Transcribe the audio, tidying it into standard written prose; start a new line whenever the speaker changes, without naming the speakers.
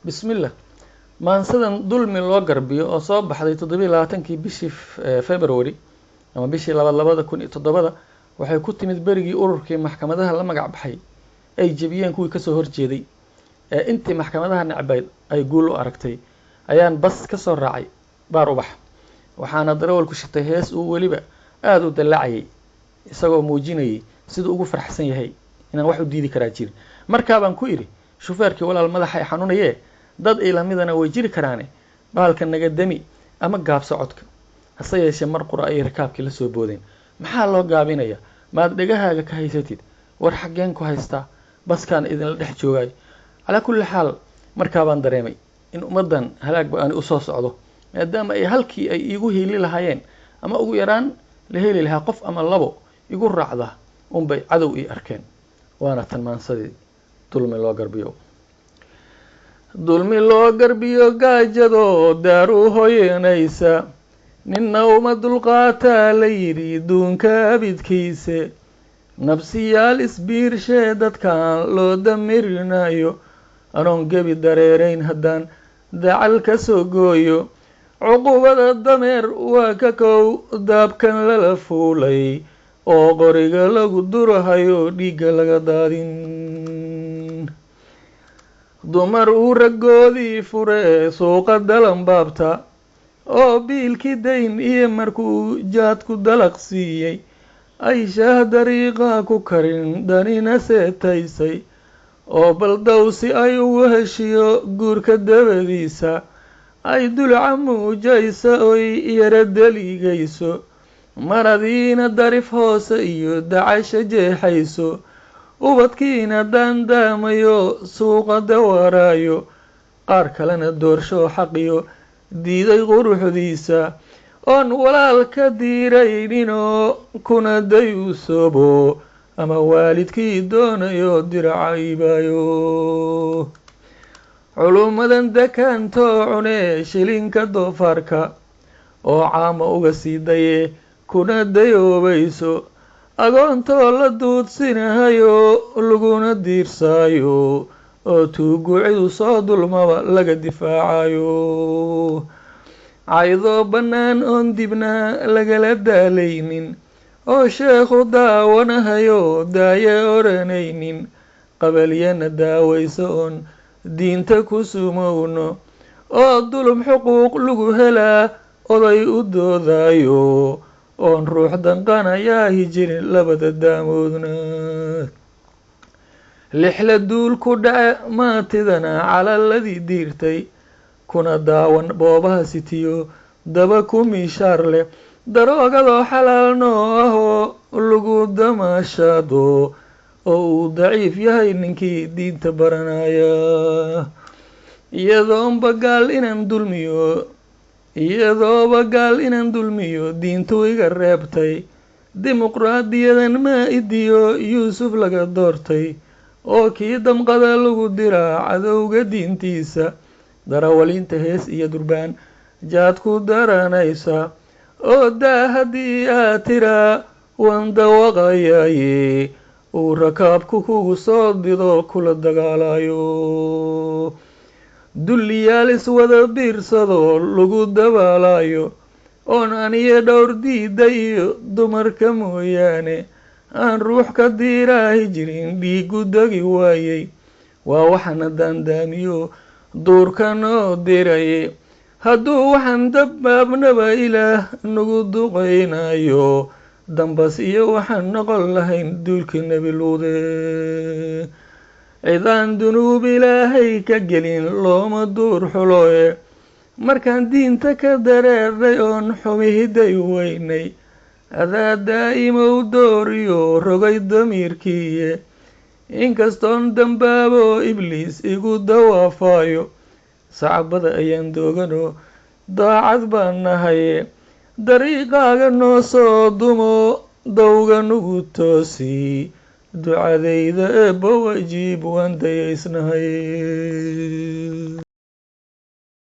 بسم الله maansadan dulmi loo garbiyo oo soo baxday 27kii bishii February ama bishii 2007 waxay ku timid berigii ururkii maxkamadaha la magac baxay ay jabiyeen kuwii ka soo horjeeday intii maxkamadaha nacbayd ay guul u aragtay ayaan bas ka soo raacay baar ubax waxaana darawalku shitay hees uu waliba aad u dalaacay isagoo muujinayay sidoo ugu farxsan yahay inaan wax u diidi karaa jir markaa baan ku iri shufeerkii walaal madaxa xanuunayee dad ilamidana way jiri karaane baalka naga dami ama gaab socodka hase yeeshee mar qura ay rakaabkii la soo boodeen maxaa loo gaabinaya maad dhagahaaga ka haysatid war xageen ku haystaa baskaan idin la dhex joogay ala kulli xaal markaa baan dareemay in ummadan halaag baan u soo socdo maadaama ay halkii ay igu hiili lahaayeen ama ugu yaraan la heli lahaa qof ama labo igu raacda bay cadow ii arkeen waana tan maansadii dulmi loo garbiyo dulmi loo garbiyo gaajado daaru hooyanaysa ninna uma dulqaataa la yidhi duunka abidkiise nafsiyaal isbiirshe dadkaan loo damirinayo anoon gebi dareerayn haddaan dacal ka soo gooyo cuqubada dameer waa ka kow daabkan lala fuulay oo qoriga lagu durahayo dhiigga laga daadin dumar uu raggoodii fure suuqa dalanbaabta oo biilkii dayn iyo markuu jaadku dalaq siiyey ay shaah dariiqa ku karin danina seetaysay oo baldawsi ay ugu heshiyo guurka dabadiisa ay dulca muujaysa oy yara deligayso maradiina darif hoose iyo dacasha jeexayso ubadkiina daandaamayo suuqa dawaraayo qaar kalena doorsho xaqiyo diiday quruxdiisa oon walaal ka diirayninoo kuna day u soobo ama waalidkii doonayo diracaybayo culumadan dekaantoo cune shilinka doofaarka oo caama uga sii daye kuna dayoobayso agoontoo la duudsinahayo laguna diirsaayo oo tuugucidu soo dulmaba laga difaacayo caydoo bannaan oon dibna lagala daalaynin oo sheekhu daawanahayo daaye oranaynin qabalyana daawayso oon diinta ku sumowno oo dulum xuquuq lagu helaa oday u doodayo oon ruux danqanayaa hijirin labada daamoodna lixla duul ku dhace maantidana calaladii diirtay kuna daawan boobaha sitiyo daba ku miishaar leh daroogadoo xalaalnoo ahoo lagu damaashaado oo uu daciif yahay ninkii diinta baranaya iyadooba gaal inaan dulmiyo diintu iga reebtay dimuqraadiyadan maa-idiyo yuusuf laga doortay oo kii damqada lagu diraa cadowga diintiisa darawaliinta hees iyo durbaan jaad ku daranaysa oo daa haddii aad tiraa waan dawaqayaye uu rakaabku kugu soo dido kula dagaalayo dulliyaal iswada biirsado lagu dabaalayo oon aniyo dhowr diida iyo dumarka mooyaane aan ruux ka diiraahi jirin dhiigu dagi waayey waa waxaana daandaamiyo duurka noo diraye hadduu waxaan dabbaabnaba ilaah nagu duqaynayo dambas iyo waxaan noqon lahayn duulkii nebi luude cidaan dunuub ilaahay ka gelin looma duur xuloe markaan diinta ka dareernay oon xumihiday weynay adaa daa'imow dooriyo rogay damiirkiiye inkastoon dambaabo ibliis igu dawaafayo sacabada ayaan dooganoo daacad baan nahaye dariiqaaga noo soo dumo dawga nugu toosi ducadayda eebbo wajiib waan dayaysnahay